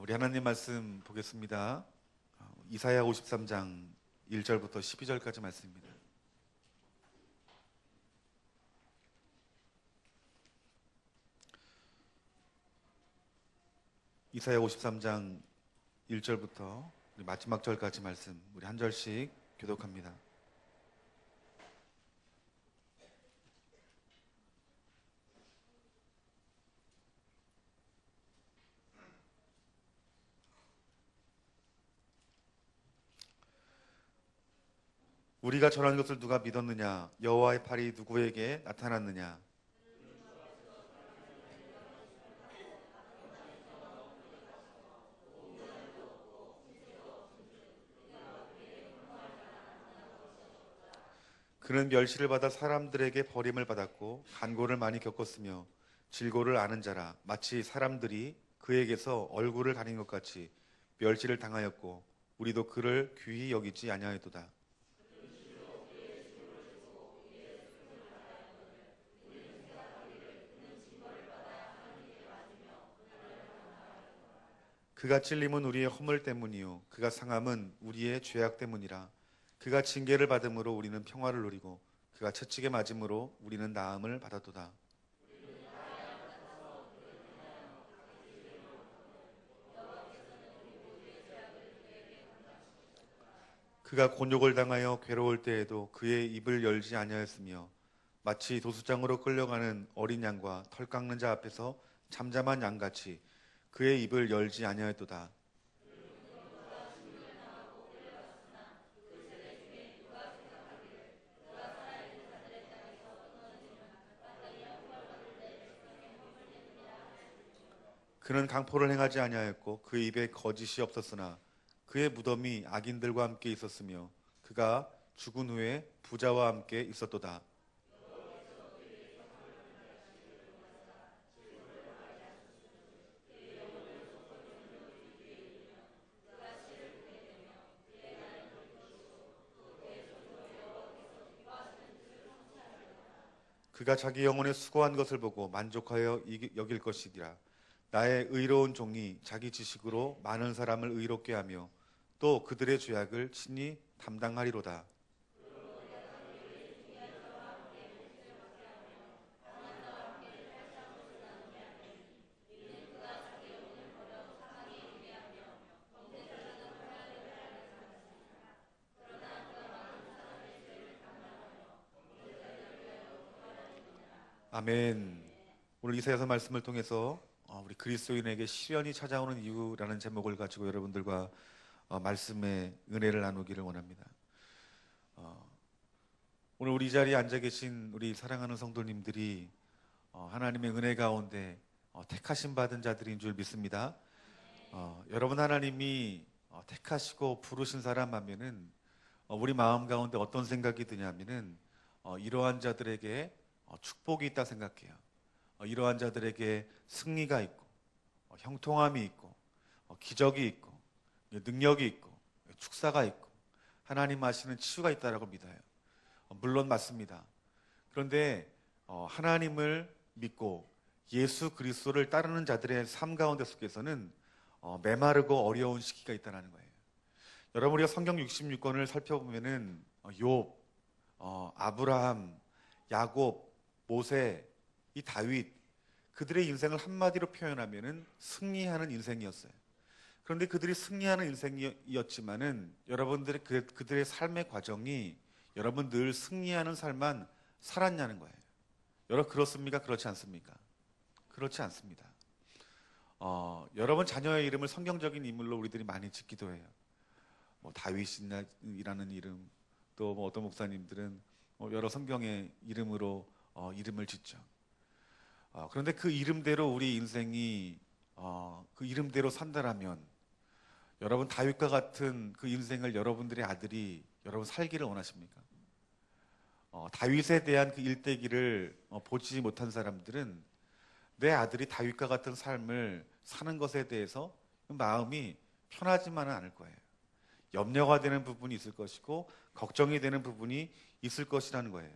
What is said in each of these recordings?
우리 하나님 말씀 보겠습니다. 이사야 53장 1절부터 12절까지 말씀입니다. 이사야 53장 1절부터 마지막 절까지 말씀 우리 한 절씩 교독합니다. 우리가 전한 것을 누가 믿었느냐? 여호와의 팔이 누구에게 나타났느냐? 그는 멸시를 받아 사람들에게 버림을 받았고 간고를 많이 겪었으며 질고를 아는 자라. 마치 사람들이 그에게서 얼굴을 가린 것 같이 멸시를 당하였고 우리도 그를 귀히 여기지 아니하였도다. 그가 찔림은 우리의 허물 때문이요 그가 상함은 우리의 죄악 때문이라. 그가 징계를 받음으로 우리는 평화를 누리고 그가 채찍에 맞음으로 우리는 나음을 받았도다. 그가 곤욕을 당하여 괴로울 때에도 그의 입을 열지 아니하였으며 마치 도수장으로 끌려가는 어린 양과 털 깎는 자 앞에서 잠잠한 양같이 그의 입을 열지 아니하였도다. 그는 강포를 행하지 아니하였고 그의 입에 거짓이 없었으나 그의 무덤이 악인들과 함께 있었으며 그가 죽은 후에 부자와 함께 있었도다. 그가 자기 영혼에 수고한 것을 보고 만족하여 여길 것이니라. 나의 의로운 종이 자기 지식으로 많은 사람을 의롭게 하며 또 그들의 죄악을 친히 담당하리로다. 아멘. 오늘 이사야서 말씀을 통해서 우리 그리스도인에게 시련이 찾아오는 이유라는 제목을 가지고 여러분들과 말씀의 은혜를 나누기를 원합니다. 오늘 우리 이 자리에 앉아 계신 우리 사랑하는 성도님들이 하나님의 은혜 가운데 택하심 받은 자들인 줄 믿습니다. 여러분 하나님이 택하시고 부르신 사람 하면은 우리 마음 가운데 어떤 생각이 드냐면은 이러한 자들에게 축복이 있다 생각해요. 이러한 자들에게 승리가 있고 형통함이 있고 기적이 있고 능력이 있고 축사가 있고 하나님 하시는 치유가 있다라고 믿어요. 물론 맞습니다. 그런데 하나님을 믿고 예수 그리스도를 따르는 자들의 삶 가운데 속에서는 메마르고 어려운 시기가 있다는 거예요. 여러분 우리가 성경 66권을 살펴보면은 욥, 아브라함, 야곱, 모세, 이 다윗 그들의 인생을 한마디로 표현하면은 승리하는 인생이었어요. 그런데 그들이 승리하는 인생이었지만은 여러분들의 그들의 삶의 과정이 여러분 늘 승리하는 삶만 살았냐는 거예요. 여러분 그렇습니까? 그렇지 않습니까? 그렇지 않습니다. 여러분 자녀의 이름을 성경적인 인물로 우리들이 많이 짓기도 해요. 뭐 다윗이라는 이름, 또 뭐 어떤 목사님들은 여러 성경의 이름으로 이름을 짓죠. 그런데 그 이름대로 우리 인생이 그 이름대로 산다라면 여러분 다윗과 같은 그 인생을 여러분들의 아들이 여러분 살기를 원하십니까? 다윗에 대한 그 일대기를 보지 못한 사람들은 내 아들이 다윗과 같은 삶을 사는 것에 대해서 마음이 편하지만은 않을 거예요. 염려가 되는 부분이 있을 것이고 걱정이 되는 부분이 있을 것이라는 거예요.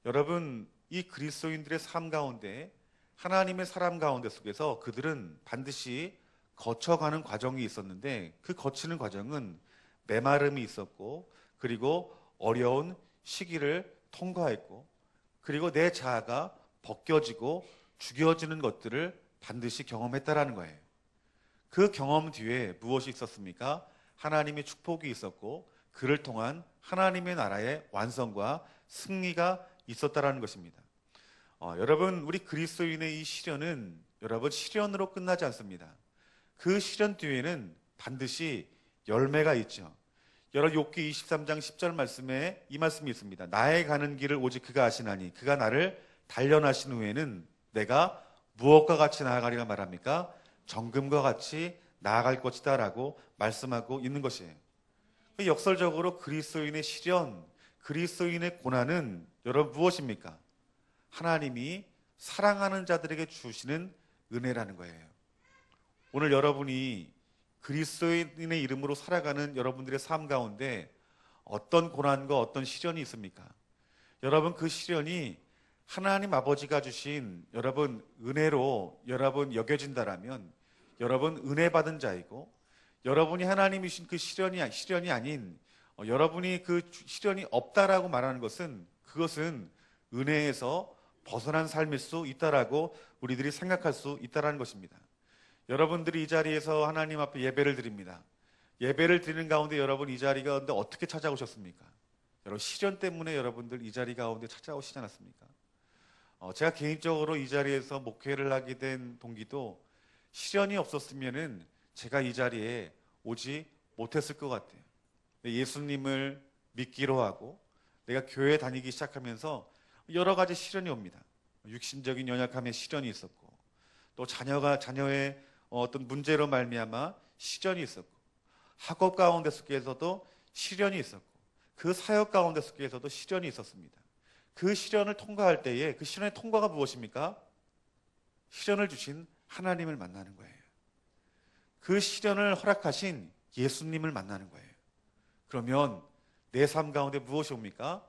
여러분 이 그리스도인들의 삶 가운데 하나님의 사람 가운데 속에서 그들은 반드시 거쳐가는 과정이 있었는데 그 거치는 과정은 메마름이 있었고 그리고 어려운 시기를 통과했고 그리고 내 자아가 벗겨지고 죽여지는 것들을 반드시 경험했다라는 거예요. 그 경험 뒤에 무엇이 있었습니까? 하나님의 축복이 있었고 그를 통한 하나님의 나라의 완성과 승리가 있었다라는 것입니다. 여러분, 우리 그리스도인의 이 시련은 여러분 시련으로 끝나지 않습니다. 그 시련 뒤에는 반드시 열매가 있죠. 여러분 욥기 23장 10절 말씀에 이 말씀이 있습니다. 나의 가는 길을 오직 그가 아시나니 그가 나를 단련하신 후에는 내가 무엇과 같이 나아가리라 말합니까? 정금과 같이 나아갈 것이다 라고 말씀하고 있는 것이에요. 역설적으로 그리스도인의 시련, 그리스도인의 고난은 여러분 무엇입니까? 하나님이 사랑하는 자들에게 주시는 은혜라는 거예요. 오늘 여러분이 그리스도인의 이름으로 살아가는 여러분들의 삶 가운데 어떤 고난과 어떤 시련이 있습니까? 여러분 그 시련이 하나님 아버지가 주신 여러분 은혜로 여러분 여겨진다라면 여러분 은혜 받은 자이고 여러분이 하나님이 주신 그 시련이 아닌 여러분이 그 시련이 없다라고 말하는 것은 그것은 은혜에서 벗어난 삶일 수 있다라고 우리들이 생각할 수 있다라는 것입니다. 여러분들이 이 자리에서 하나님 앞에 예배를 드립니다. 예배를 드리는 가운데 여러분 이 자리 가운데 어떻게 찾아오셨습니까? 여러분 시련 때문에 여러분들 이 자리 가운데 찾아오시지 않았습니까? 제가 개인적으로 이 자리에서 목회를 하게 된 동기도 시련이 없었으면은 제가 이 자리에 오지 못했을 것 같아요. 예수님을 믿기로 하고 내가 교회 다니기 시작하면서 여러 가지 시련이 옵니다. 육신적인 연약함에 시련이 있었고 또 자녀의 어떤 문제로 말미암아 시련이 있었고 학업 가운데 속에서도 시련이 있었고 그 사역 가운데 속에서도 시련이 있었습니다. 그 시련을 통과할 때에 그 시련의 통과가 무엇입니까? 시련을 주신 하나님을 만나는 거예요. 그 시련을 허락하신 예수님을 만나는 거예요. 그러면 내 삶 가운데 무엇이 옵니까?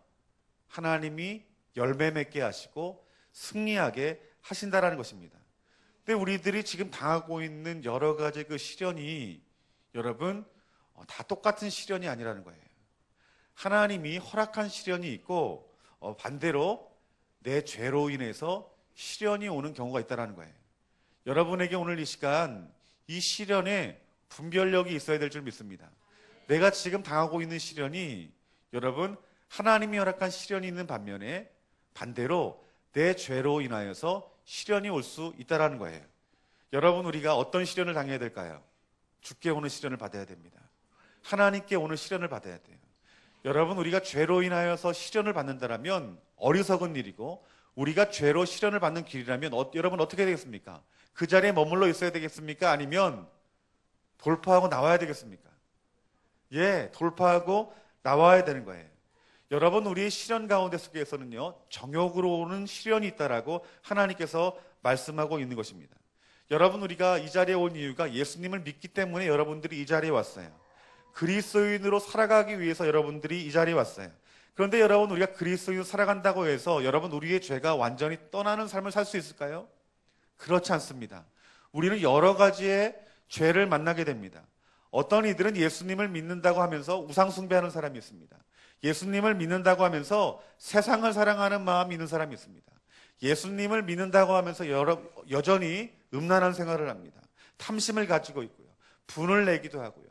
하나님이 열매 맺게 하시고 승리하게 하신다라는 것입니다. 근데 우리들이 지금 당하고 있는 여러 가지 그 시련이 여러분 다 똑같은 시련이 아니라는 거예요. 하나님이 허락한 시련이 있고 반대로 내 죄로 인해서 시련이 오는 경우가 있다는 거예요. 여러분에게 오늘 이 시간 이 시련에 분별력이 있어야 될 줄 믿습니다. 내가 지금 당하고 있는 시련이 여러분 하나님이 허락한 시련이 있는 반면에 반대로 내 죄로 인하여서 시련이 올 수 있다는 거예요. 여러분 우리가 어떤 시련을 당해야 될까요? 주께 오는 시련을 받아야 됩니다. 하나님께 오는 시련을 받아야 돼요. 여러분 우리가 죄로 인하여서 시련을 받는다면 어리석은 일이고 우리가 죄로 시련을 받는 길이라면 여러분 어떻게 되겠습니까? 그 자리에 머물러 있어야 되겠습니까? 아니면 돌파하고 나와야 되겠습니까? 예, 돌파하고 나와야 되는 거예요. 여러분 우리의 시련 가운데 속에서는요 정욕으로 오는 시련이 있다라고 하나님께서 말씀하고 있는 것입니다. 여러분 우리가 이 자리에 온 이유가 예수님을 믿기 때문에 여러분들이 이 자리에 왔어요. 그리스도인으로 살아가기 위해서 여러분들이 이 자리에 왔어요. 그런데 여러분 우리가 그리스도인으로 살아간다고 해서 여러분 우리의 죄가 완전히 떠나는 삶을 살 수 있을까요? 그렇지 않습니다. 우리는 여러 가지의 죄를 만나게 됩니다. 어떤 이들은 예수님을 믿는다고 하면서 우상 숭배하는 사람이 있습니다. 예수님을 믿는다고 하면서 세상을 사랑하는 마음이 있는 사람이 있습니다. 예수님을 믿는다고 하면서 여전히 음란한 생활을 합니다. 탐심을 가지고 있고요. 분을 내기도 하고요.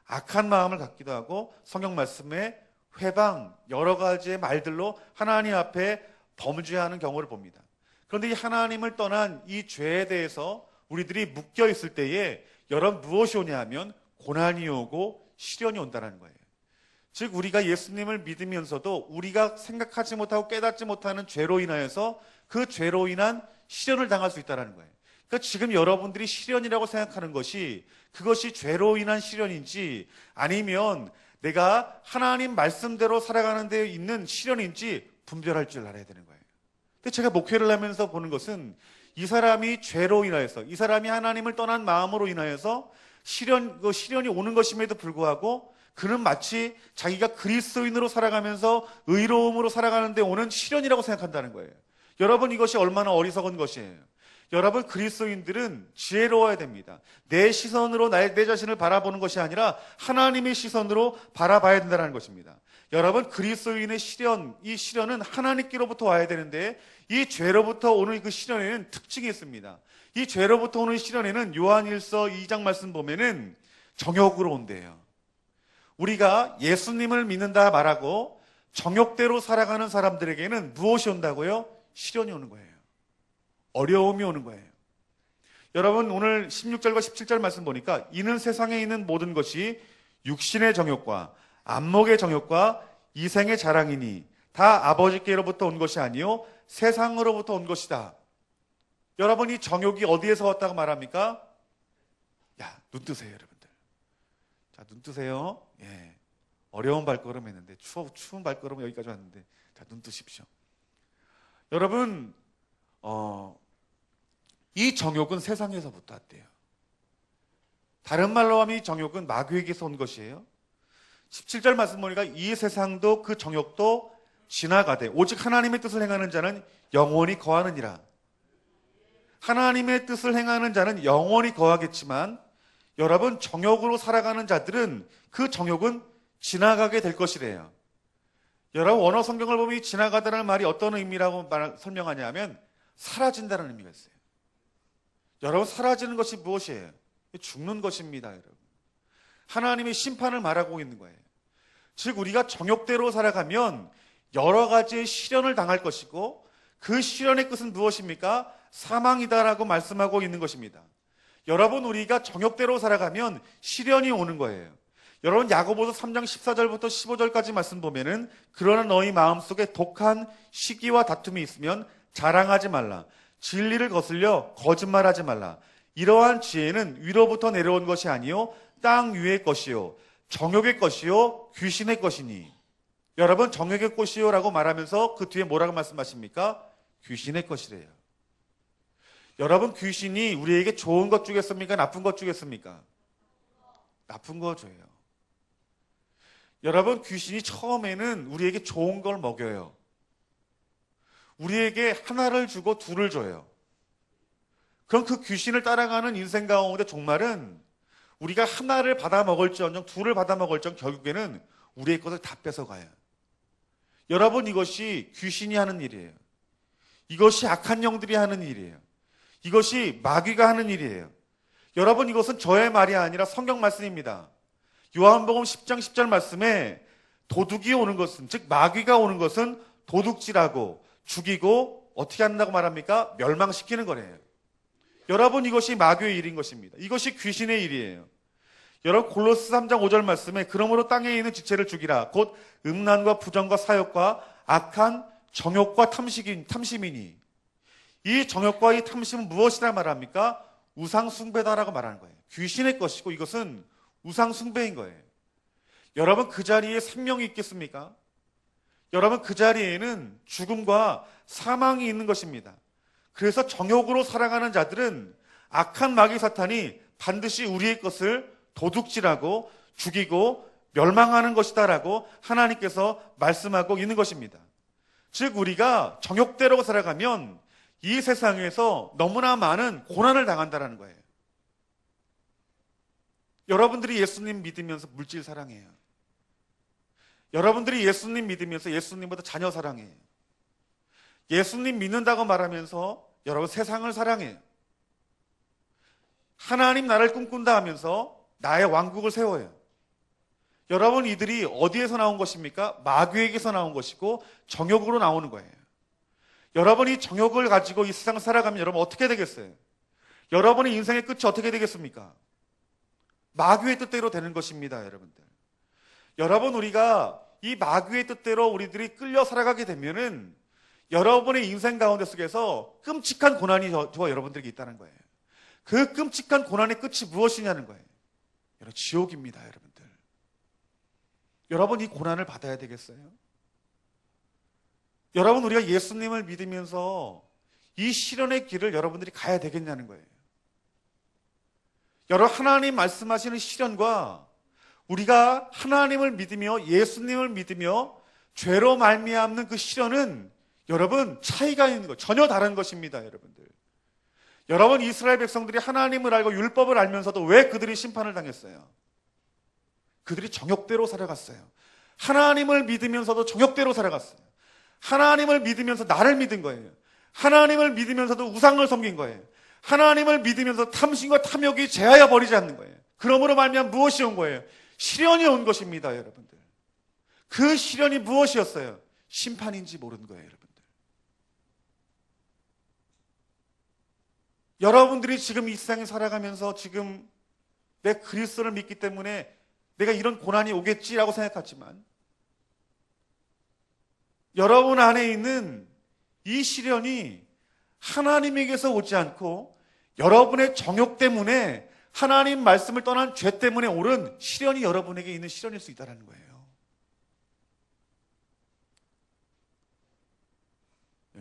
악한 마음을 갖기도 하고 성경 말씀에 회방 여러 가지의 말들로 하나님 앞에 범죄하는 경우를 봅니다. 그런데 이 하나님을 떠난 이 죄에 대해서 우리들이 묶여 있을 때에 여러분 무엇이 오냐 하면 고난이 오고 시련이 온다는 거예요. 즉 우리가 예수님을 믿으면서도 우리가 생각하지 못하고 깨닫지 못하는 죄로 인하여서 그 죄로 인한 시련을 당할 수 있다는 거예요. 그러니까 지금 여러분들이 시련이라고 생각하는 것이 그것이 죄로 인한 시련인지 아니면 내가 하나님 말씀대로 살아가는 데 있는 시련인지 분별할 줄 알아야 되는 거예요. 근데 제가 목회를 하면서 보는 것은 이 사람이 죄로 인하여서 이 사람이 하나님을 떠난 마음으로 인하여서 시련이 오는 것임에도 불구하고 그는 마치 자기가 그리스도인으로 살아가면서 의로움으로 살아가는데 오는 시련이라고 생각한다는 거예요. 여러분 이것이 얼마나 어리석은 것이에요. 여러분, 그리스도인들은 지혜로워야 됩니다. 내 시선으로 내 자신을 바라보는 것이 아니라 하나님의 시선으로 바라봐야 된다는 것입니다. 여러분, 그리스도인의 시련, 이 시련은 하나님께로부터 와야 되는데 이 죄로부터 오는 그 시련에는 특징이 있습니다. 이 죄로부터 오는 시련에는 요한일서 2장 말씀 보면은 정욕으로 온대요. 우리가 예수님을 믿는다 말하고 정욕대로 살아가는 사람들에게는 무엇이 온다고요? 시련이 오는 거예요. 어려움이 오는 거예요. 여러분, 오늘 16절과 17절 말씀 보니까 이는 세상에 있는 모든 것이 육신의 정욕과 안목의 정욕과 이생의 자랑이니 다 아버지께로부터 온 것이 아니요 세상으로부터 온 것이다. 여러분, 이 정욕이 어디에서 왔다고 말합니까? 야, 눈 뜨세요, 여러분들. 자, 눈 뜨세요. 예. 어려운 발걸음 했는데, 추운 발걸음 여기까지 왔는데, 자, 눈 뜨십시오. 여러분, 이 정욕은 세상에서부터 왔대요. 다른 말로 하면 이 정욕은 마귀에게서 온 것이에요. 17절 말씀 보니까 이 세상도 그 정욕도 지나가되 오직 하나님의 뜻을 행하는 자는 영원히 거하느니라. 하나님의 뜻을 행하는 자는 영원히 거하겠지만 여러분, 정욕으로 살아가는 자들은 그 정욕은 지나가게 될 것이래요. 여러분, 원어 성경을 보면 이 지나가다라는 말이 어떤 의미라고 설명하냐면 사라진다는 의미가 있어요. 여러분, 사라지는 것이 무엇이에요? 죽는 것입니다, 여러분. 하나님의 심판을 말하고 있는 거예요. 즉, 우리가 정욕대로 살아가면 여러 가지의 시련을 당할 것이고 그 시련의 끝은 무엇입니까? 사망이다라고 말씀하고 있는 것입니다. 여러분, 우리가 정욕대로 살아가면 시련이 오는 거예요. 여러분, 야고보서 3장 14절부터 15절까지 말씀 보면은 그러나 너희 마음속에 독한 시기와 다툼이 있으면 자랑하지 말라. 진리를 거슬려 거짓말하지 말라. 이러한 지혜는 위로부터 내려온 것이 아니요 땅 위의 것이요 정욕의 것이요 귀신의 것이니. 여러분, 정욕의 것이요라고 말하면서 그 뒤에 뭐라고 말씀하십니까? 귀신의 것이래요. 여러분, 귀신이 우리에게 좋은 것 주겠습니까? 나쁜 것 주겠습니까? 나쁜 거 줘요. 여러분, 귀신이 처음에는 우리에게 좋은 걸 먹여요. 우리에게 하나를 주고 둘을 줘요. 그럼 그 귀신을 따라가는 인생 가운데 종말은 우리가 하나를 받아 먹을지언정 둘을 받아 먹을지언정 결국에는 우리의 것을 다 뺏어가요. 여러분, 이것이 귀신이 하는 일이에요. 이것이 악한 영들이 하는 일이에요. 이것이 마귀가 하는 일이에요. 여러분, 이것은 저의 말이 아니라 성경 말씀입니다. 요한복음 10장 10절 말씀에 도둑이 오는 것은, 즉 마귀가 오는 것은 도둑질하고 죽이고 어떻게 한다고 말합니까? 멸망시키는 거래요. 여러분, 이것이 마귀의 일인 것입니다. 이것이 귀신의 일이에요. 여러분, 골로새 3장 5절 말씀에 그러므로 땅에 있는 지체를 죽이라. 곧 음란과 부정과 사욕과 악한 정욕과 탐심이니. 이 정욕과 이 탐심은 무엇이라 말합니까? 우상 숭배다라고 말하는 거예요. 귀신의 것이고 이것은 우상 숭배인 거예요. 여러분, 그 자리에 생명이 있겠습니까? 여러분, 그 자리에는 죽음과 사망이 있는 것입니다. 그래서 정욕으로 살아가는 자들은 악한 마귀 사탄이 반드시 우리의 것을 도둑질하고 죽이고 멸망하는 것이다라고 하나님께서 말씀하고 있는 것입니다. 즉, 우리가 정욕대로 살아가면 이 세상에서 너무나 많은 고난을 당한다는 거예요. 여러분들이 예수님 믿으면서 물질 사랑해요. 여러분들이 예수님 믿으면서 예수님보다 자녀 사랑해요. 예수님 믿는다고 말하면서 여러분 세상을 사랑해요. 하나님 나라를 꿈꾼다 하면서 나의 왕국을 세워요. 여러분, 이들이 어디에서 나온 것입니까? 마귀에게서 나온 것이고 정욕으로 나오는 거예요. 여러분이 정욕을 가지고 이 세상을 살아가면 여러분 어떻게 되겠어요? 여러분의 인생의 끝이 어떻게 되겠습니까? 마귀의 뜻대로 되는 것입니다, 여러분들. 여러분, 우리가 이 마귀의 뜻대로 우리들이 끌려 살아가게 되면은 여러분의 인생 가운데 속에서 끔찍한 고난이 저와 여러분들에게 있다는 거예요. 그 끔찍한 고난의 끝이 무엇이냐는 거예요. 여러분, 지옥입니다, 여러분들. 여러분, 이 고난을 받아야 되겠어요? 여러분, 우리가 예수님을 믿으면서 이 시련의 길을 여러분들이 가야 되겠냐는 거예요. 여러분, 하나님 말씀하시는 시련과 우리가 하나님을 믿으며 예수님을 믿으며 죄로 말미암는 그 시련은 여러분 차이가 있는 것, 전혀 다른 것입니다, 여러분들. 여러분, 이스라엘 백성들이 하나님을 알고 율법을 알면서도 왜 그들이 심판을 당했어요? 그들이 정욕대로 살아갔어요. 하나님을 믿으면서도 정욕대로 살아갔어요. 하나님을 믿으면서 나를 믿은 거예요. 하나님을 믿으면서도 우상을 섬긴 거예요. 하나님을 믿으면서 탐심과 탐욕이 제하여 버리지 않는 거예요. 그러므로 말미암아 무엇이 온 거예요? 시련이 온 것입니다, 여러분들. 그 시련이 무엇이었어요? 심판인지 모르는 거예요, 여러분들. 여러분들이 지금 이 세상에 살아가면서 지금 내 그리스도를 믿기 때문에 내가 이런 고난이 오겠지라고 생각하지만, 여러분 안에 있는 이 시련이 하나님에게서 오지 않고 여러분의 정욕 때문에 하나님 말씀을 떠난 죄 때문에 오른 시련이 여러분에게 있는 시련일 수 있다는 거예요.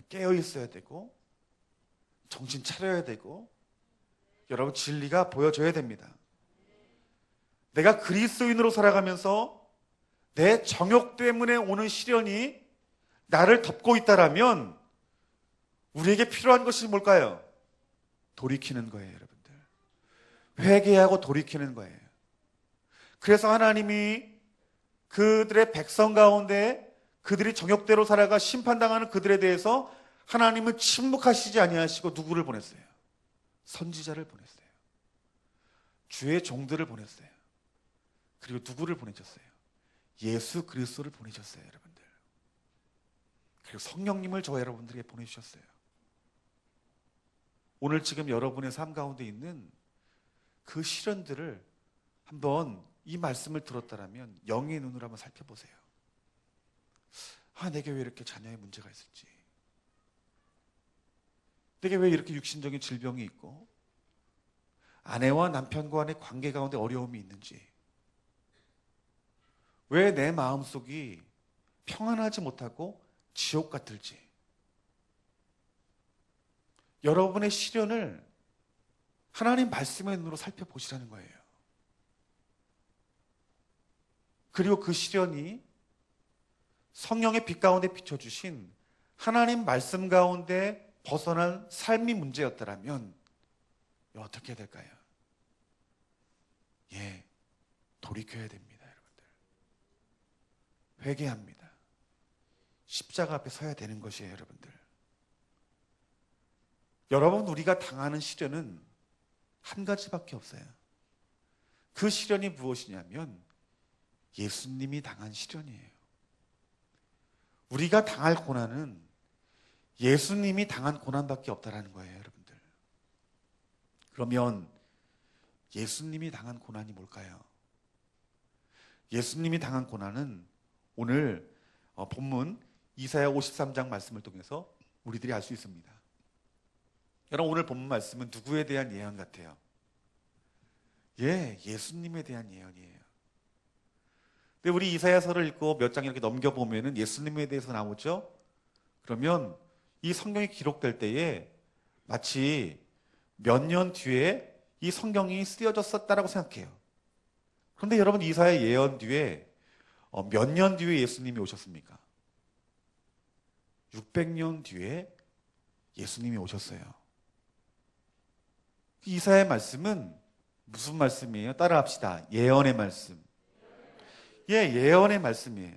깨어 있어야 되고 정신 차려야 되고 여러분 진리가 보여져야 됩니다. 내가 그리스도인으로 살아가면서 내 정욕 때문에 오는 시련이 나를 덮고 있다라면 우리에게 필요한 것이 뭘까요? 돌이키는 거예요, 여러분들. 회개하고 돌이키는 거예요. 그래서 하나님이 그들의 백성 가운데 그들이 정욕대로 살아가 심판당하는 그들에 대해서 하나님은 침묵하시지 아니하시고 누구를 보냈어요? 선지자를 보냈어요. 주의 종들을 보냈어요. 그리고 누구를 보내셨어요? 예수 그리스도를 보내셨어요, 여러분들. 그리고 성령님을 저 여러분들에게 보내주셨어요. 오늘 지금 여러분의 삶 가운데 있는 그 시련들을 한번 이 말씀을 들었다라면 영의 눈으로 한번 살펴보세요. 내게 왜 이렇게 자녀의 문제가 있을지, 내게 왜 이렇게 육신적인 질병이 있고, 아내와 남편과의 관계 가운데 어려움이 있는지, 왜 내 마음속이 평안하지 못하고 지옥 같을지, 여러분의 시련을 하나님 말씀의 눈으로 살펴보시라는 거예요. 그리고 그 시련이 성령의 빛 가운데 비춰주신 하나님 말씀 가운데 벗어난 삶이 문제였다면 어떻게 해야 될까요? 돌이켜야 됩니다, 여러분들. 회개합니다. 십자가 앞에 서야 되는 것이에요, 여러분들. 여러분, 우리가 당하는 시련은 한 가지밖에 없어요. 그 시련이 무엇이냐면 예수님이 당한 시련이에요. 우리가 당할 고난은 예수님이 당한 고난밖에 없다라는 거예요, 여러분들. 그러면 예수님이 당한 고난이 뭘까요? 예수님이 당한 고난은 오늘 본문 이사야 53장 말씀을 통해서 우리들이 알 수 있습니다. 여러분, 오늘 본문 말씀은 누구에 대한 예언 같아요? 예수님에 대한 예언이에요. 근데 우리 이사야서를 읽고 몇 장 이렇게 넘겨보면은 예수님에 대해서 나오죠? 그러면 이 성경이 기록될 때에 마치 몇 년 뒤에 이 성경이 쓰여졌었다라고 생각해요. 그런데 여러분, 이사야 예언 뒤에 몇 년 뒤에 예수님이 오셨습니까? 600년 뒤에 예수님이 오셨어요. 이사야의 말씀은 무슨 말씀이에요? 따라합시다. 예언의 말씀. 예언의 말씀이에요.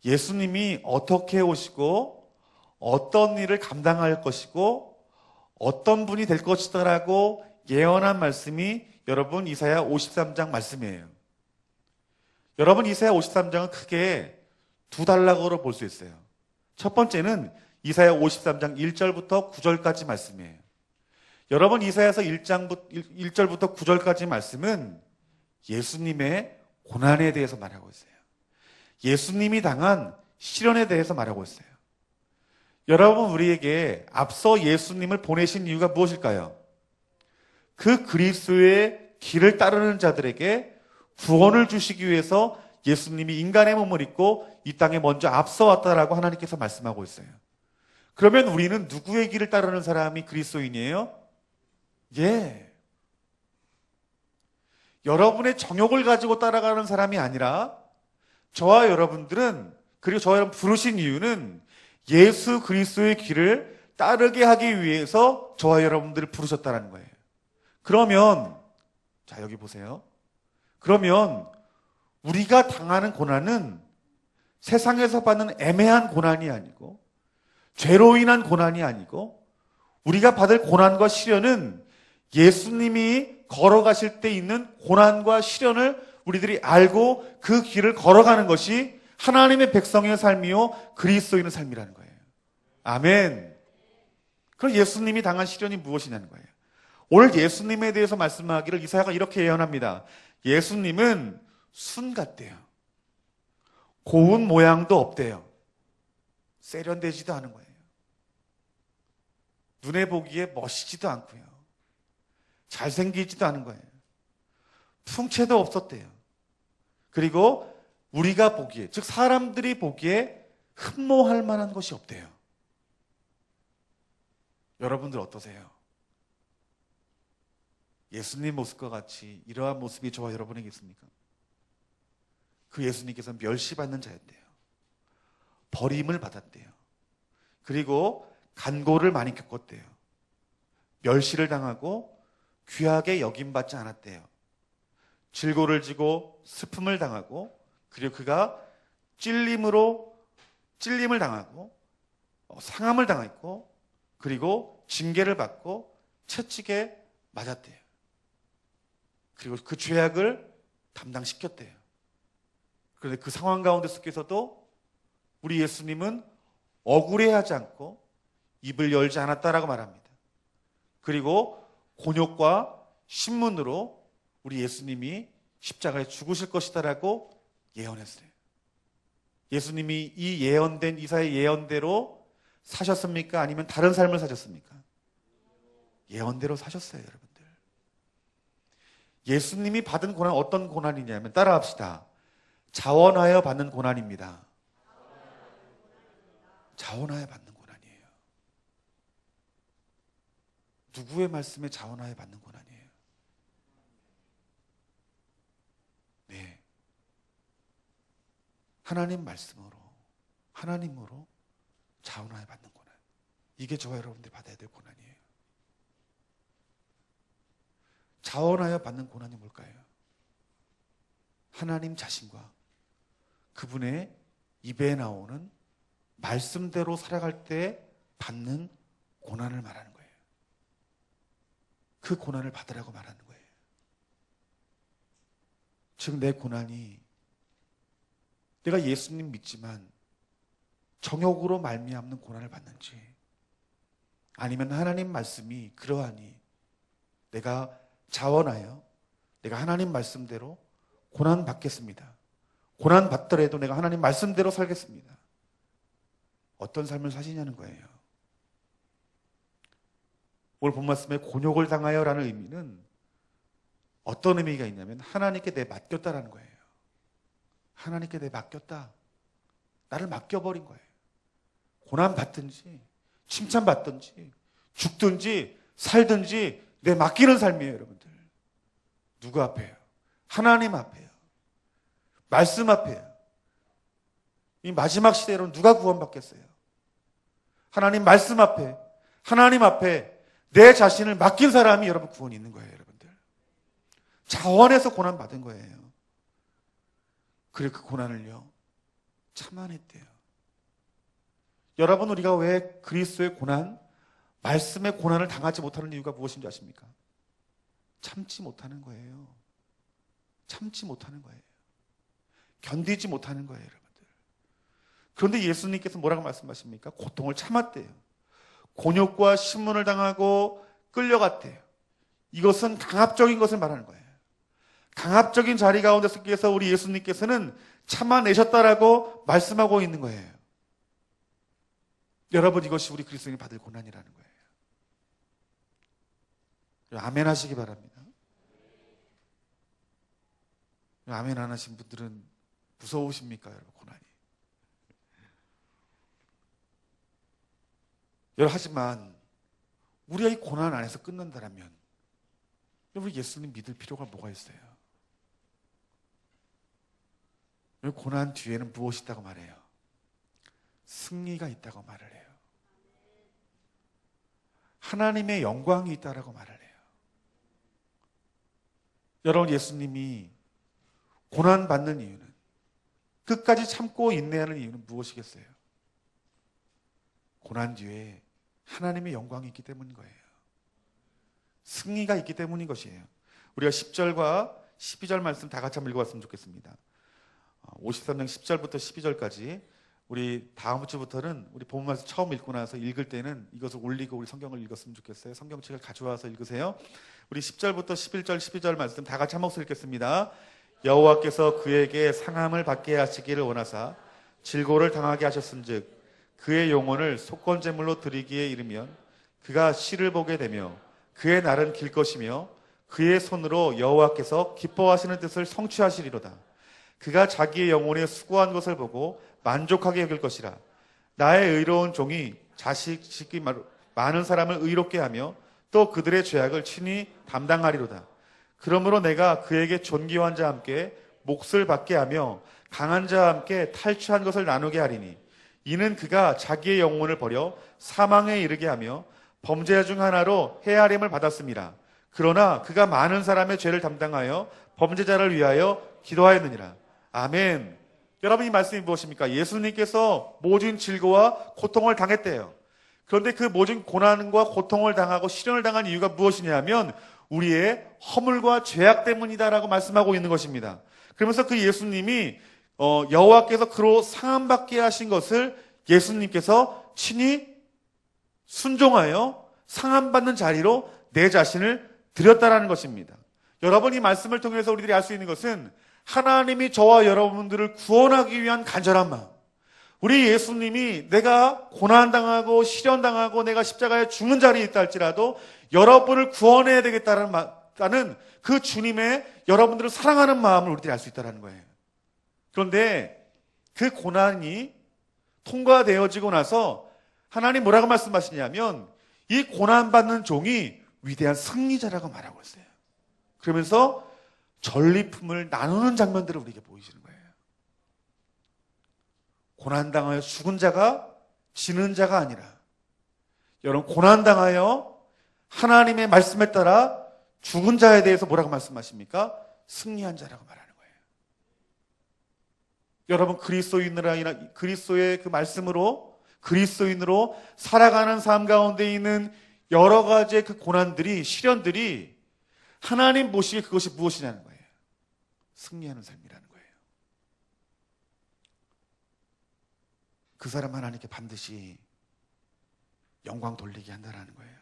예수님이 어떻게 오시고 어떤 일을 감당할 것이고 어떤 분이 될 것이다라고 예언한 말씀이 여러분 이사야 53장 말씀이에요. 여러분, 이사야 53장은 크게 두 단락으로 볼 수 있어요. 첫 번째는 이사야 53장 1절부터 9절까지 말씀이에요. 여러분, 이사야서 1절부터 9절까지 말씀은 예수님의 고난에 대해서 말하고 있어요. 예수님이 당한 시련에 대해서 말하고 있어요. 여러분, 우리에게 앞서 예수님을 보내신 이유가 무엇일까요? 그 그리스도의 길을 따르는 자들에게 구원을 주시기 위해서 예수님이 인간의 몸을 입고 이 땅에 먼저 앞서 왔다라고 하나님께서 말씀하고 있어요. 그러면 우리는 누구의 길을 따르는 사람이 그리스도인이에요? 여러분의 정욕을 가지고 따라가는 사람이 아니라 그리고 저와 여러분 부르신 이유는 예수 그리스도의 길을 따르게 하기 위해서 저와 여러분들을 부르셨다는 거예요. 그러면 자, 여기 보세요. 그러면 우리가 당하는 고난은 세상에서 받는 애매한 고난이 아니고, 죄로 인한 고난이 아니고, 우리가 받을 고난과 시련은 예수님이 걸어가실 때 있는 고난과 시련을 우리들이 알고 그 길을 걸어가는 것이 하나님의 백성의 삶이요 그리스도인의 삶이라는 거예요. 아멘. 그럼 예수님이 당한 시련이 무엇이냐는 거예요. 오늘 예수님에 대해서 말씀하기를 이사야가 이렇게 예언합니다. 예수님은 순 같대요. 고운 모양도 없대요. 세련되지도 않은 거예요. 눈에 보기에 멋있지도 않고요. 잘생기지도 않은 거예요. 풍채도 없었대요. 그리고 우리가 보기에, 즉 사람들이 보기에 흠모할 만한 것이 없대요. 여러분들 어떠세요? 예수님 모습과 같이 이러한 모습이 저와 여러분에게 있습니까? 그 예수님께서는 멸시받는 자였대요. 버림을 받았대요. 그리고 간고를 많이 겪었대요. 멸시를 당하고 귀하게 여김받지 않았대요. 질고를 지고 슬픔을 당하고, 그리고 그가 찔림을 당하고 상함을 당했고, 그리고 징계를 받고 채찍에 맞았대요. 그리고 그 죄악을 담당시켰대요. 그런데 그 상황 가운데 속에서도 우리 예수님은 억울해하지 않고 입을 열지 않았다라고 말합니다. 그리고 곤욕과 신문으로 우리 예수님이 십자가에 죽으실 것이다라고 예언했어요. 예수님이 이 예언된 이사의 예언대로 사셨습니까? 아니면 다른 삶을 사셨습니까? 예언대로 사셨어요, 여러분들. 예수님이 받은 고난 어떤 고난이냐면 따라합시다. 자원하여 받는 고난입니다. 자원하여 받는 고난이에요. 누구의 말씀에 자원하여 받는 고난이에요? 네. 하나님 말씀으로, 하나님으로 자원하여 받는 고난. 이게 저와 여러분들이 받아야 될 고난이에요. 자원하여 받는 고난이 뭘까요? 하나님 자신과 그분의 입에 나오는 말씀대로 살아갈 때 받는 고난을 말하는 거예요. 그 고난을 받으라고 말하는 거예요. 즉 내 고난이 내가 예수님 믿지만 정욕으로 말미암는 고난을 받는지, 아니면 하나님 말씀이 그러하니 내가 자원하여 내가 하나님 말씀대로 고난 받겠습니다. 고난 받더라도 내가 하나님 말씀대로 살겠습니다. 어떤 삶을 사시냐는 거예요. 오늘 본 말씀에 곤욕을 당하여라는 의미는 어떤 의미가 있냐면 하나님께 내 맡겼다라는 거예요. 하나님께 내 맡겼다. 나를 맡겨버린 거예요. 고난 받든지 칭찬 받든지 죽든지 살든지 내 맡기는 삶이에요, 여러분들. 누구 앞에요? 하나님 앞에요. 말씀 앞에요. 이 마지막 시대로는 누가 구원받겠어요? 하나님 말씀 앞에, 하나님 앞에 내 자신을 맡긴 사람이 여러분 구원이 있는 거예요, 여러분들. 자원해서 고난 받은 거예요. 그리고 그 고난을요 참아냈대요. 여러분, 우리가 왜 그리스도의 고난, 말씀의 고난을 당하지 못하는 이유가 무엇인지 아십니까? 참지 못하는 거예요. 참지 못하는 거예요. 견디지 못하는 거예요, 여러분들. 그런데 예수님께서 뭐라고 말씀하십니까? 고통을 참았대요. 곤욕과 신문을 당하고 끌려갔대요. 이것은 강압적인 것을 말하는 거예요. 강압적인 자리 가운데 속에서 우리 예수님께서는 참아내셨다라고 말씀하고 있는 거예요. 여러분, 이것이 우리 그리스도인이 받을 고난이라는 거예요. 아멘 하시기 바랍니다. 아멘 안 하신 분들은 무서우십니까, 여러분, 고난이? 하지만 우리가 이 고난 안에서 끝난다면 우리 예수님 믿을 필요가 뭐가 있어요? 고난 뒤에는 무엇이 있다고 말해요? 승리가 있다고 말을 해요. 하나님의 영광이 있다라고 말을 해요. 여러분, 예수님이 고난받는 이유는, 끝까지 참고 인내하는 이유는 무엇이겠어요? 고난 뒤에 하나님의 영광이 있기 때문인 거예요. 승리가 있기 때문인 것이에요. 우리가 10절과 12절 말씀 다 같이 한번 읽어봤으면 좋겠습니다. 53장 10절부터 12절까지 우리 다음 주부터는 우리 본문 말씀 처음 읽고 나서 읽을 때는 이것을 올리고 우리 성경을 읽었으면 좋겠어요. 성경책을 가져와서 읽으세요. 우리 10절부터 11절 12절 말씀 다 같이 한 목소리 읽겠습니다. 여호와께서 그에게 상함을 받게 하시기를 원하사 질고를 당하게 하셨은즉 그의 영혼을 속건제물로 드리기에 이르면 그가 시를 보게 되며 그의 날은 길 것이며 그의 손으로 여호와께서 기뻐하시는 뜻을 성취하시리로다. 그가 자기의 영혼에 수고한 것을 보고 만족하게 여길 것이라. 나의 의로운 종이 자식이 많은 사람을 의롭게 하며 또 그들의 죄악을 친히 담당하리로다. 그러므로 내가 그에게 존귀한 자와 함께 몫을 받게 하며 강한 자와 함께 탈취한 것을 나누게 하리니 이는 그가 자기의 영혼을 버려 사망에 이르게 하며 범죄자 중 하나로 헤아림을 받았습니다. 그러나 그가 많은 사람의 죄를 담당하여 범죄자를 위하여 기도하였느니라. 아멘. 여러분, 이 말씀이 무엇입니까? 예수님께서 모든 질고와 고통을 당했대요. 그런데 그 모든 고난과 고통을 당하고 시련을 당한 이유가 무엇이냐면 우리의 허물과 죄악 때문이다라고 말씀하고 있는 것입니다. 그러면서 그 예수님이 여호와께서 그로 상함받게 하신 것을 예수님께서 친히 순종하여 상함받는 자리로 내 자신을 드렸다라는 것입니다. 여러분, 이 말씀을 통해서 우리들이 알 수 있는 것은 하나님이 저와 여러분들을 구원하기 위한 간절한 마음, 우리 예수님이 내가 고난당하고 시련당하고 내가 십자가에 죽는 자리에 있다 할지라도 여러분을 구원해야 되겠다는 그 주님의 여러분들을 사랑하는 마음을 우리들이 알 수 있다는 거예요. 그런데 그 고난이 통과되어지고 나서 하나님 뭐라고 말씀하시냐면 이 고난받는 종이 위대한 승리자라고 말하고 있어요. 그러면서 전리품을 나누는 장면들을 우리에게 보이시는 거예요. 고난당하여 죽은 자가 지는 자가 아니라 여러분, 고난당하여 하나님의 말씀에 따라 죽은 자에 대해서 뭐라고 말씀하십니까? 승리한 자라고 말하는 거예요. 여러분, 그리스도의 그 말씀으로 그리스도인으로 살아가는 삶 가운데 있는 여러 가지의 그 고난들이, 시련들이 하나님 보시기에 그것이 무엇이냐는 거예요. 승리하는 삶이라는 거예요. 그 사람 하나님께 반드시 영광 돌리게 한다는 거예요.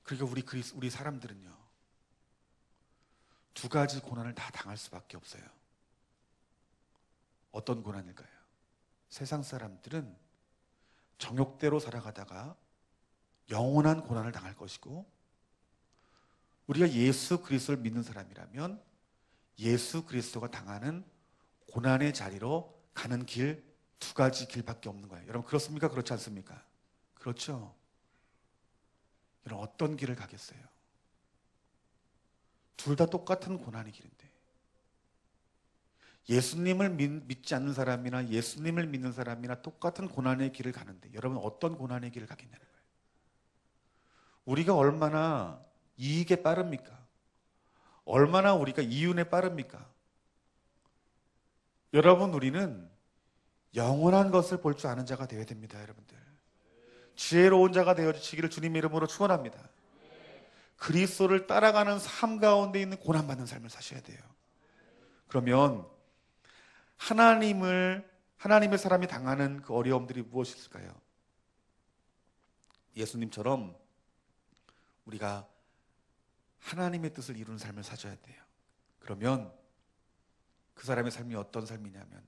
그리고 우리 사람들은요, 두 가지 고난을 다 당할 수밖에 없어요. 어떤 고난일까요? 세상 사람들은 정욕대로 살아가다가 영원한 고난을 당할 것이고, 우리가 예수 그리스도를 믿는 사람이라면 예수 그리스도가 당하는 고난의 자리로 가는 길, 두 가지 길밖에 없는 거예요. 여러분, 그렇습니까? 그렇지 않습니까? 그렇죠. 여러분, 어떤 길을 가겠어요? 둘 다 똑같은 고난의 길인데 예수님을 믿지 않는 사람이나 예수님을 믿는 사람이나 똑같은 고난의 길을 가는데 여러분, 어떤 고난의 길을 가겠냐는 거예요. 우리가 얼마나 이익에 빠릅니까? 얼마나 우리가 이윤에 빠릅니까? 여러분, 우리는 영원한 것을 볼 줄 아는 자가 되어야 됩니다. 여러분들, 지혜로운 자가 되어지기를 주님의 이름으로 축원합니다. 그리스도를 따라가는 삶 가운데 있는 고난받는 삶을 사셔야 돼요. 그러면 하나님의 사람이 당하는 그 어려움들이 무엇일까요? 예수님처럼 우리가 하나님의 뜻을 이루는 삶을 사셔야 돼요. 그러면 그 사람의 삶이 어떤 삶이냐면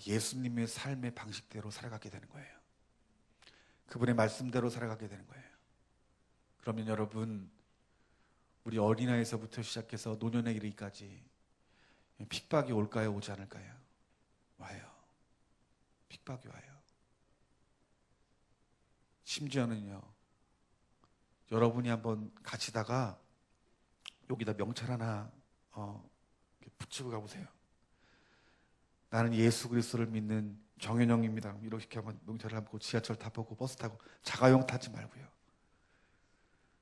예수님의 삶의 방식대로 살아가게 되는 거예요. 그분의 말씀대로 살아가게 되는 거예요. 그러면 여러분, 우리 어린아이에서부터 시작해서 노년에 이르기까지 핍박이 올까요? 오지 않을까요? 와요. 핍박이 와요. 심지어는요, 여러분이 한번 가시다가 여기다 명찰 하나 붙이고 가보세요. 나는 예수 그리스도를 믿는 정현영입니다. 이렇게 한번 명찰을 한번 보고 지하철 타보고 버스 타고 자가용 타지 말고요.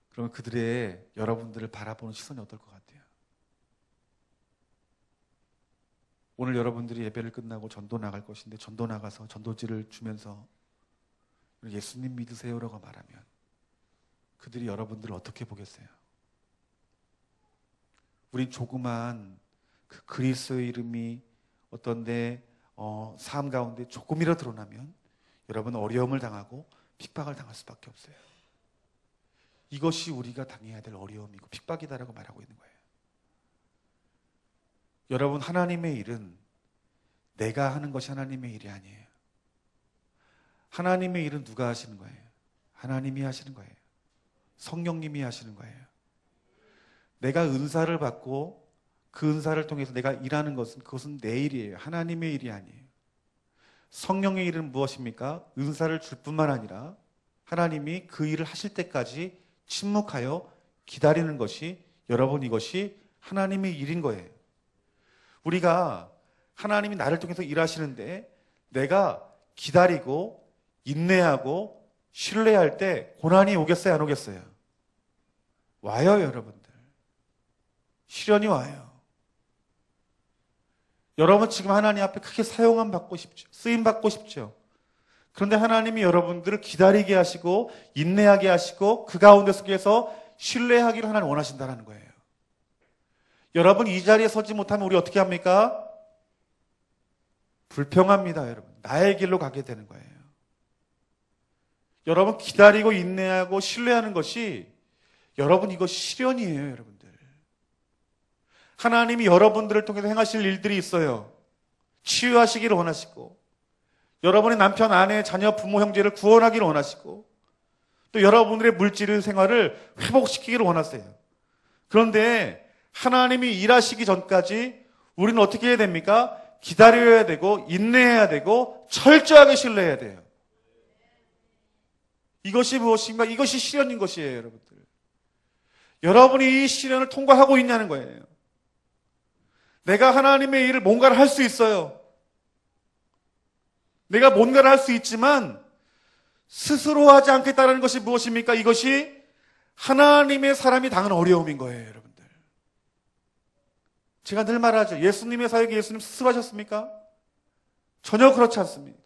그러면 그들의 여러분들을 바라보는 시선이 어떨 것 같아요? 오늘 여러분들이 예배를 끝나고 전도 나갈 것인데 전도 나가서 전도지를 주면서 예수님 믿으세요라고 말하면 그들이 여러분들을 어떻게 보겠어요? 우린 조그만 그 그리스도의 이름이 어떤 내 삶 가운데 조금이라도 드러나면 여러분 어려움을 당하고 핍박을 당할 수밖에 없어요. 이것이 우리가 당해야 될 어려움이고 핍박이다라고 말하고 있는 거예요. 여러분, 하나님의 일은 내가 하는 것이 하나님의 일이 아니에요. 하나님의 일은 누가 하시는 거예요? 하나님이 하시는 거예요. 성령님이 하시는 거예요. 내가 은사를 받고 그 은사를 통해서 내가 일하는 것은 그것은 내 일이에요. 하나님의 일이 아니에요. 성령의 일은 무엇입니까? 은사를 줄 뿐만 아니라 하나님이 그 일을 하실 때까지 침묵하여 기다리는 것이 여러분 이것이 하나님의 일인 거예요. 우리가 하나님이 나를 통해서 일하시는데 내가 기다리고 인내하고 신뢰할 때 고난이 오겠어요? 안 오겠어요? 와요, 여러분들. 시련이 와요. 여러분 지금 하나님 앞에 크게 사용함 받고 싶죠. 쓰임 받고 싶죠. 그런데 하나님이 여러분들을 기다리게 하시고 인내하게 하시고 그 가운데 속에서 신뢰하기를 하나님 원하신다는 거예요. 여러분 이 자리에 서지 못하면 우리 어떻게 합니까? 불평합니다, 여러분. 나의 길로 가게 되는 거예요. 여러분 기다리고 인내하고 신뢰하는 것이 여러분 이것이 시련이에요, 여러분들. 하나님이 여러분들을 통해서 행하실 일들이 있어요. 치유하시기를 원하시고 여러분의 남편, 아내, 자녀, 부모, 형제를 구원하기를 원하시고 또 여러분들의 물질 생활을 회복시키기를 원하세요. 그런데 하나님이 일하시기 전까지 우리는 어떻게 해야 됩니까? 기다려야 되고 인내해야 되고 철저하게 신뢰해야 돼요. 이것이 무엇인가? 이것이 시련인 것이에요, 여러분들. 여러분이 이 시련을 통과하고 있냐는 거예요. 내가 하나님의 일을 뭔가를 할 수 있어요. 내가 뭔가를 할 수 있지만 스스로 하지 않겠다는 것이 무엇입니까? 이것이 하나님의 사람이 당한 어려움인 거예요, 여러분들. 제가 늘 말하죠. 예수님의 사역에 예수님 스스로 하셨습니까? 전혀 그렇지 않습니다.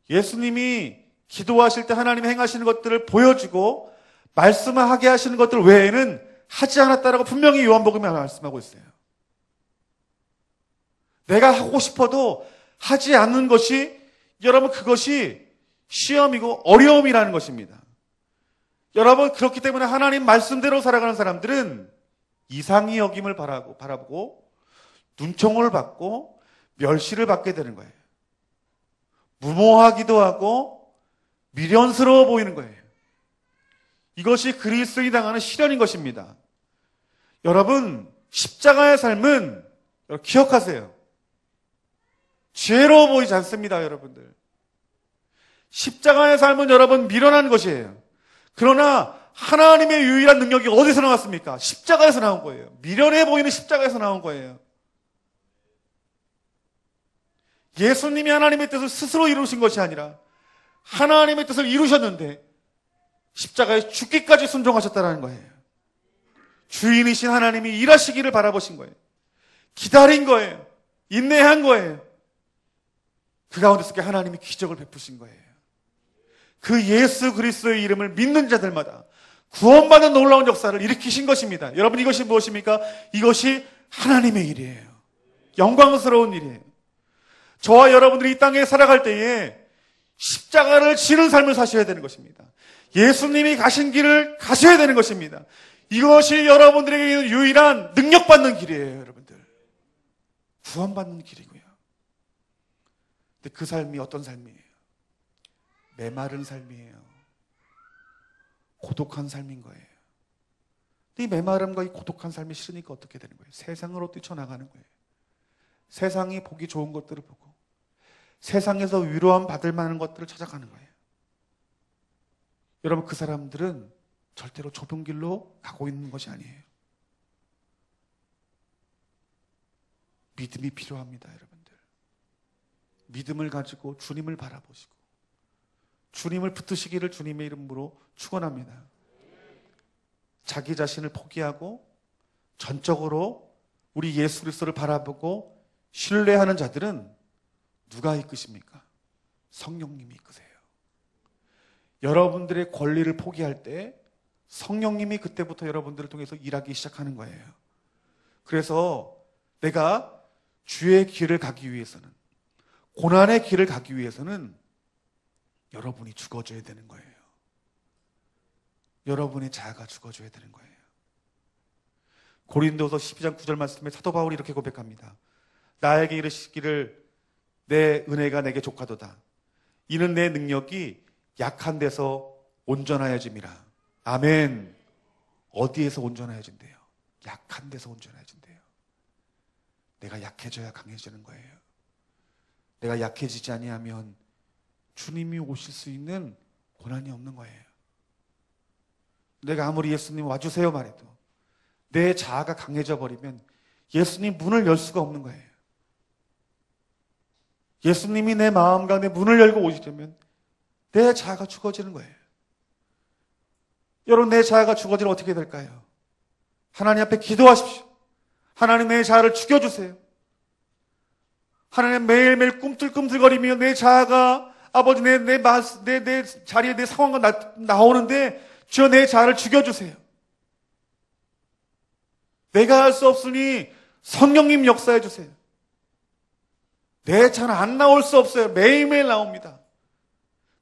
예수님이 기도하실 때 하나님이 행하시는 것들을 보여주고 말씀하게 하시는 것들 외에는 하지 않았다라고 분명히 요한복음에 말씀하고 있어요. 내가 하고 싶어도 하지 않는 것이 여러분 그것이 시험이고 어려움이라는 것입니다. 여러분 그렇기 때문에 하나님 말씀대로 살아가는 사람들은 이상히 여김을 바라보고 눈총을 받고 멸시를 받게 되는 거예요. 무모하기도 하고 미련스러워 보이는 거예요. 이것이 그리스도인이 당하는 시련인 것입니다. 여러분 십자가의 삶은 기억하세요. 죄로워 보이지 않습니다, 여러분들. 십자가의 삶은 여러분 미련한 것이에요. 그러나 하나님의 유일한 능력이 어디서 나왔습니까? 십자가에서 나온 거예요. 미련해 보이는 십자가에서 나온 거예요. 예수님이 하나님의 뜻을 스스로 이루신 것이 아니라 하나님의 뜻을 이루셨는데 십자가에 죽기까지 순종하셨다는 거예요. 주인이신 하나님이 일하시기를 바라보신 거예요. 기다린 거예요. 인내한 거예요. 그 가운데 속에 하나님이 기적을 베푸신 거예요. 그 예수 그리스도의 이름을 믿는 자들마다 구원받는 놀라운 역사를 일으키신 것입니다. 여러분 이것이 무엇입니까? 이것이 하나님의 일이에요. 영광스러운 일이에요. 저와 여러분들이 이 땅에 살아갈 때에 십자가를 지는 삶을 사셔야 되는 것입니다. 예수님이 가신 길을 가셔야 되는 것입니다. 이것이 여러분들에게 유일한 능력받는 길이에요, 여러분들. 구원받는 길이고요. 근데 그 삶이 어떤 삶이에요? 메마른 삶이에요. 고독한 삶인 거예요. 이 메마름과 이 고독한 삶이 싫으니까 어떻게 되는 거예요? 세상으로 뛰쳐나가는 거예요. 세상이 보기 좋은 것들을 보고 세상에서 위로함 받을 만한 것들을 찾아가는 거예요. 여러분 그 사람들은 절대로 좁은 길로 가고 있는 것이 아니에요. 믿음이 필요합니다, 여러분들. 믿음을 가지고 주님을 바라보시고 주님을 붙드시기를 주님의 이름으로 축원합니다. 자기 자신을 포기하고 전적으로 우리 예수 그리스도를 바라보고 신뢰하는 자들은 누가 이끄십니까? 성령님이 이끄세요. 여러분들의 권리를 포기할 때 성령님이 그때부터 여러분들을 통해서 일하기 시작하는 거예요. 그래서 내가 주의 길을 가기 위해서는, 고난의 길을 가기 위해서는 여러분이 죽어줘야 되는 거예요. 여러분의 자아가 죽어줘야 되는 거예요. 고린도서 12장 9절 말씀에 사도 바울이 이렇게 고백합니다. 나에게 이르시기를 내 은혜가 내게 족하도다. 이는 내 능력이 약한 데서 온전하여짐이라. 아멘. 어디에서 온전하여진대요? 약한 데서 온전해진대요. 내가 약해져야 강해지는 거예요. 내가 약해지지 아니하면 주님이 오실 수 있는 고난이 없는 거예요. 내가 아무리 예수님 와주세요 말해도 내 자아가 강해져 버리면 예수님 문을 열 수가 없는 거예요. 예수님이 내 마음과 내 문을 열고 오시려면 내 자아가 죽어지는 거예요. 여러분, 내 자아가 죽어지면 어떻게 될까요? 하나님 앞에 기도하십시오. 하나님, 내 자아를 죽여주세요. 하나님, 매일매일 꿈틀꿈틀거리며 내 자아가 아버지 내 자리에 내 상황과 나오는데 주여 내 자아를 죽여주세요. 내가 할 수 없으니 성령님 역사해 주세요. 내 자는 안 나올 수 없어요. 매일매일 나옵니다.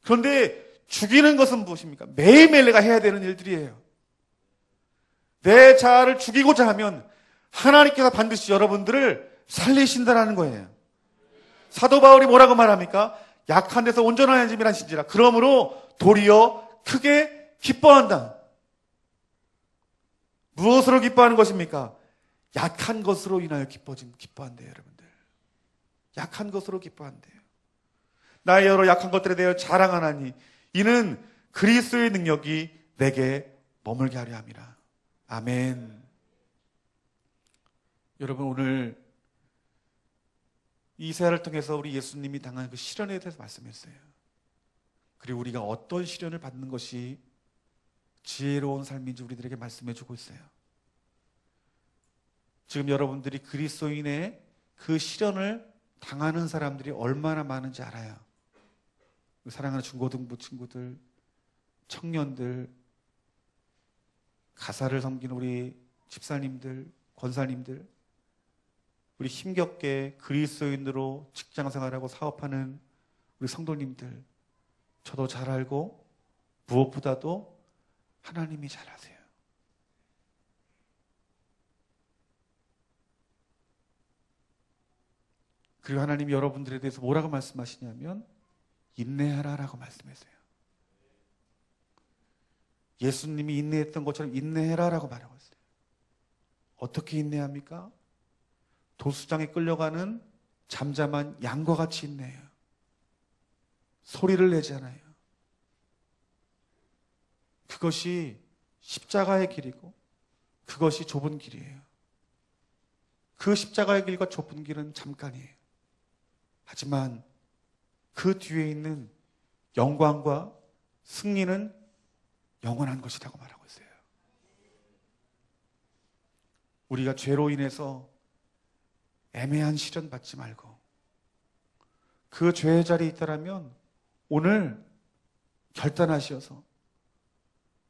그런데 죽이는 것은 무엇입니까? 매일매일 내가 해야 되는 일들이에요. 내 자아를 죽이고자 하면 하나님께서 반드시 여러분들을 살리신다라는 거예요. 사도 바울이 뭐라고 말합니까? 약한 데서 온전한 짐이란 신지라. 그러므로 도리어 크게 기뻐한다. 무엇으로 기뻐하는 것입니까? 약한 것으로 인하여 기뻐한대요, 여러분들. 약한 것으로 기뻐한대요. 나의 여러 약한 것들에 대하여 자랑하나니 이는 그리스도의 능력이 내게 머물게 하려 함이라. 아멘. 여러분, 오늘 이 세례를 통해서 우리 예수님이 당한 그 시련에 대해서 말씀했어요. 그리고 우리가 어떤 시련을 받는 것이 지혜로운 삶인지 우리들에게 말씀해 주고 있어요. 지금 여러분들이 그리스도인의 그 시련을 당하는 사람들이 얼마나 많은지 알아요. 사랑하는 중고등부 친구들, 청년들, 가사를 섬기는 우리 집사님들, 권사님들, 우리 힘겹게 그리스도인으로 직장생활하고 사업하는 우리 성도님들, 저도 잘 알고 무엇보다도 하나님이 잘 아세요. 그리고 하나님이 여러분들에 대해서 뭐라고 말씀하시냐면 인내하라라고 말씀했어요. 예수님이 인내했던 것처럼 인내해라라고 말하고 있어요. 어떻게 인내합니까? 도수장에 끌려가는 잠잠한 양과 같이 인내해요. 소리를 내지 않아요. 그것이 십자가의 길이고 그것이 좁은 길이에요. 그 십자가의 길과 좁은 길은 잠깐이에요. 하지만 그 뒤에 있는 영광과 승리는 영원한 것이라고 말하고 있어요. 우리가 죄로 인해서 애매한 시련 받지 말고 그 죄의 자리에 있다라면 오늘 결단하시어서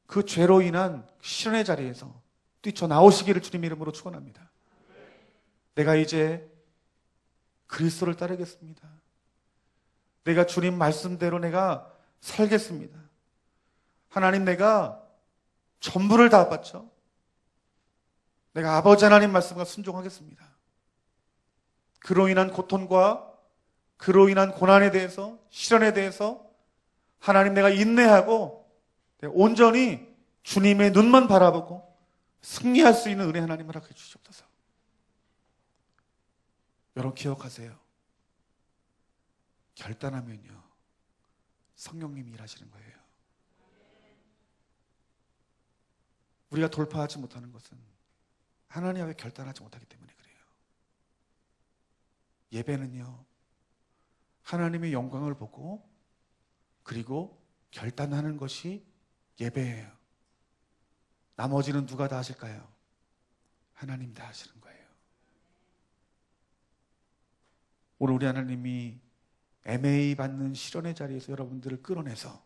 그 죄로 인한 시련의 자리에서 뛰쳐나오시기를 주님 이름으로 축원합니다. 내가 이제 그리스도를 따르겠습니다. 내가 주님 말씀대로 내가 살겠습니다. 하나님, 내가 전부를 다 바쳐 내가 아버지 하나님 말씀과 순종하겠습니다. 그로 인한 고통과 그로 인한 고난에 대해서, 시련에 대해서 하나님, 내가 인내하고 내가 온전히 주님의 눈만 바라보고 승리할 수 있는 은혜 하나님을 허락해 주시옵소서. 여러분 기억하세요. 결단하면요 성령님이 일하시는 거예요. 우리가 돌파하지 못하는 것은 하나님 앞에 결단하지 못하기 때문에 그래요. 예배는요 하나님의 영광을 보고 그리고 결단하는 것이 예배예요. 나머지는 누가 다 하실까요? 하나님 다 하시는 거예요. 오늘 우리 하나님이 애매히 받는 시련의 자리에서 여러분들을 끌어내서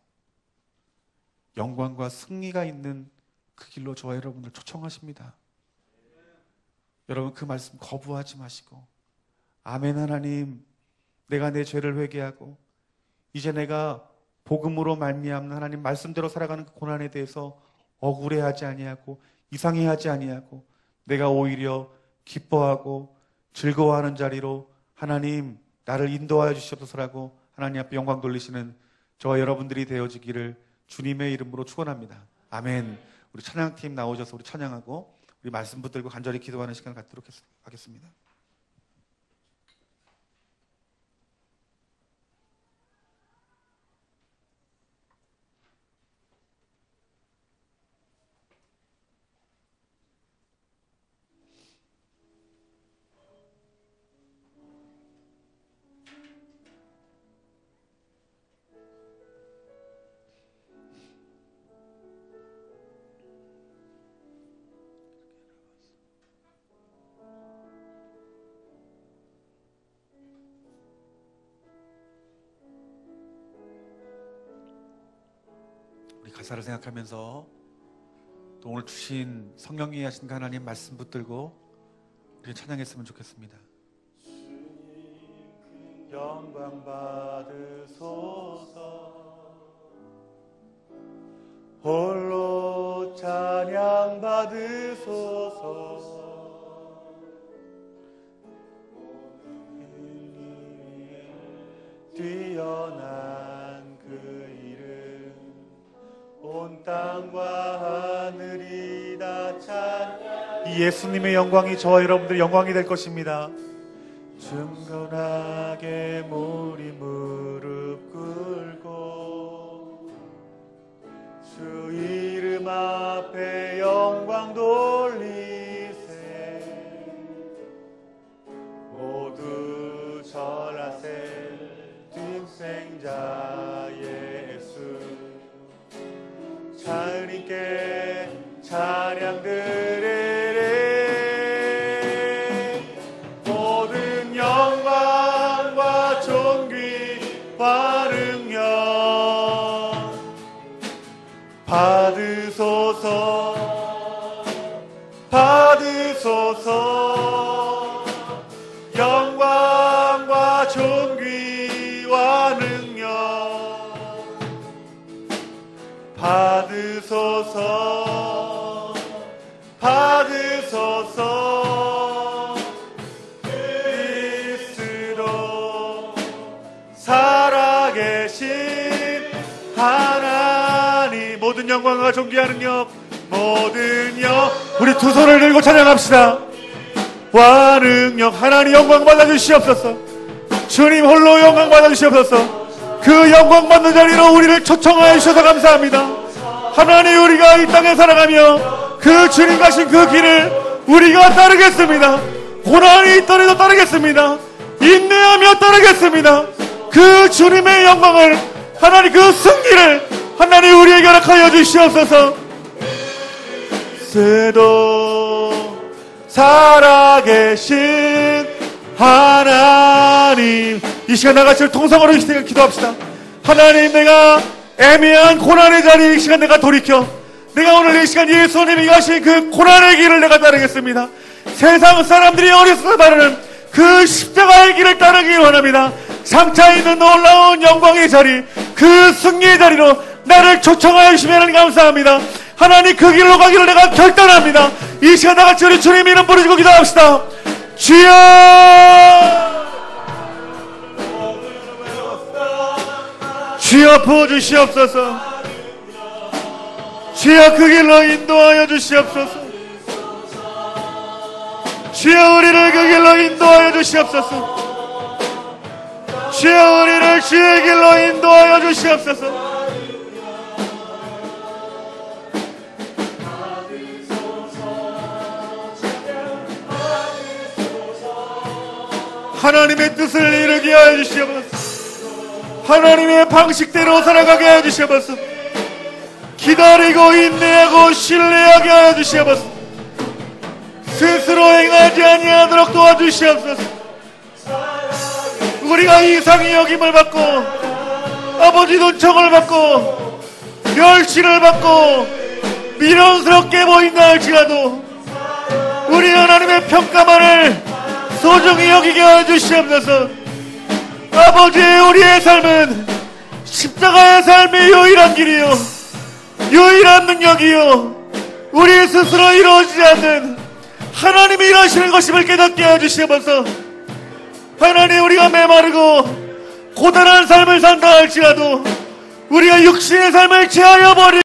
영광과 승리가 있는 그 길로 저와 여러분들 초청하십니다. 여러분 그 말씀 거부하지 마시고, 아멘 하나님, 내가 내 죄를 회개하고 이제 내가 복음으로 말미암는 하나님 말씀대로 살아가는 그 고난에 대해서 억울해하지 아니하고 이상해하지 아니하고 내가 오히려 기뻐하고 즐거워하는 자리로 하나님 나를 인도하여 주시옵소서라고 하나님 앞에 영광 돌리시는 저와 여러분들이 되어지기를 주님의 이름으로 축원합니다. 아멘. 우리 찬양팀 나오셔서 우리 찬양하고 우리 말씀 붙들고 간절히 기도하는 시간을 갖도록 하겠습니다. 가사를 생각하면서 또 오늘 주신 성령이 하신 하나님 말씀 붙들고 우리 찬양했으면 좋겠습니다. 주님 영광 받으소서, 홀로 찬양 받으소서. 뛰어난 그 이름 온 땅과 하늘이 다 찬양. 이 예수님의 영광이 저와 여러분들 영광이 될 것입니다. 충분하게 우리 무릎 꿇고 주 이름 앞에 영광 돌리세. 모두 절하세 뒷생자 예수. 하나님께 찬양 드리리. 모든 영광과 존귀와 능력 받으소서, 받으소서. 영광과 존귀와 능력 받으소서, 받으소서. 그리스도 살아계신 하나님, 모든 영광과 존귀와 능력, 모든 우리 두 손을 들고 찬양합시다. 와 능력 하나님 영광 받아주시옵소서. 주님 홀로 영광 받아주시옵소서. 그 영광 받는 자리로 우리를 초청하여 주셔서 감사합니다. 하나님, 우리가 이 땅에 살아가며 그 주님 가신 그 길을 우리가 따르겠습니다. 고난이 있더라도 따르겠습니다. 인내하며 따르겠습니다. 그 주님의 영광을, 하나님 그 승리를 하나님 우리에게 허락하여 주시옵소서. 그리스도 살아계신 하나님, 이 시간 나같이 통성으로 기도합시다. 하나님, 내가 애매한 고난의 자리에 이 시간 내가 돌이켜 내가 오늘 이 시간 예수님이 가신 그 고난의 길을 내가 따르겠습니다. 세상 사람들이 어려서 따르는 그 십자가의 길을 따르기 원합니다. 장차 있는 놀라운 영광의 자리, 그 승리의 자리로 나를 초청하여 주시면 하나님 감사합니다. 하나님 그 길로 가기를 내가 결단합니다. 이 시간 나같이 우리 주님 이름 부르시고 기도합시다. 주여, 주여 부어주시옵소서. 주여 그 길로 인도하여 주시옵소서. 주여 우리를 그 길로 인도하여 주시옵소서. 주여 우리를 주의 길로 인도하여 주시옵소서. 하나님의 뜻을 이루게 하여 주시옵소서. 하나님의 방식대로 살아가게 하여 주시옵소서. 기다리고 인내하고 신뢰하게 하여 주시옵소서. 스스로 행하지 아니하도록 도와주시옵소서. 우리가 이상히 여김을 받고 아버지 눈총을 받고 멸시를 받고 미련스럽게 보인다 할지라도 우리 하나님의 평가만을 소중히 여기게 하여 주시옵소서. 아버지, 우리의 삶은 십자가의 삶이 유일한 길이요 유일한 능력이요 우리 스스로 이루어지지 않는 하나님이 일하시는 것임을 깨닫게 하여 주시옵소서. 하나님, 우리가 메마르고 고단한 삶을 산다 할지라도 우리가 육신의 삶을 제하여 버리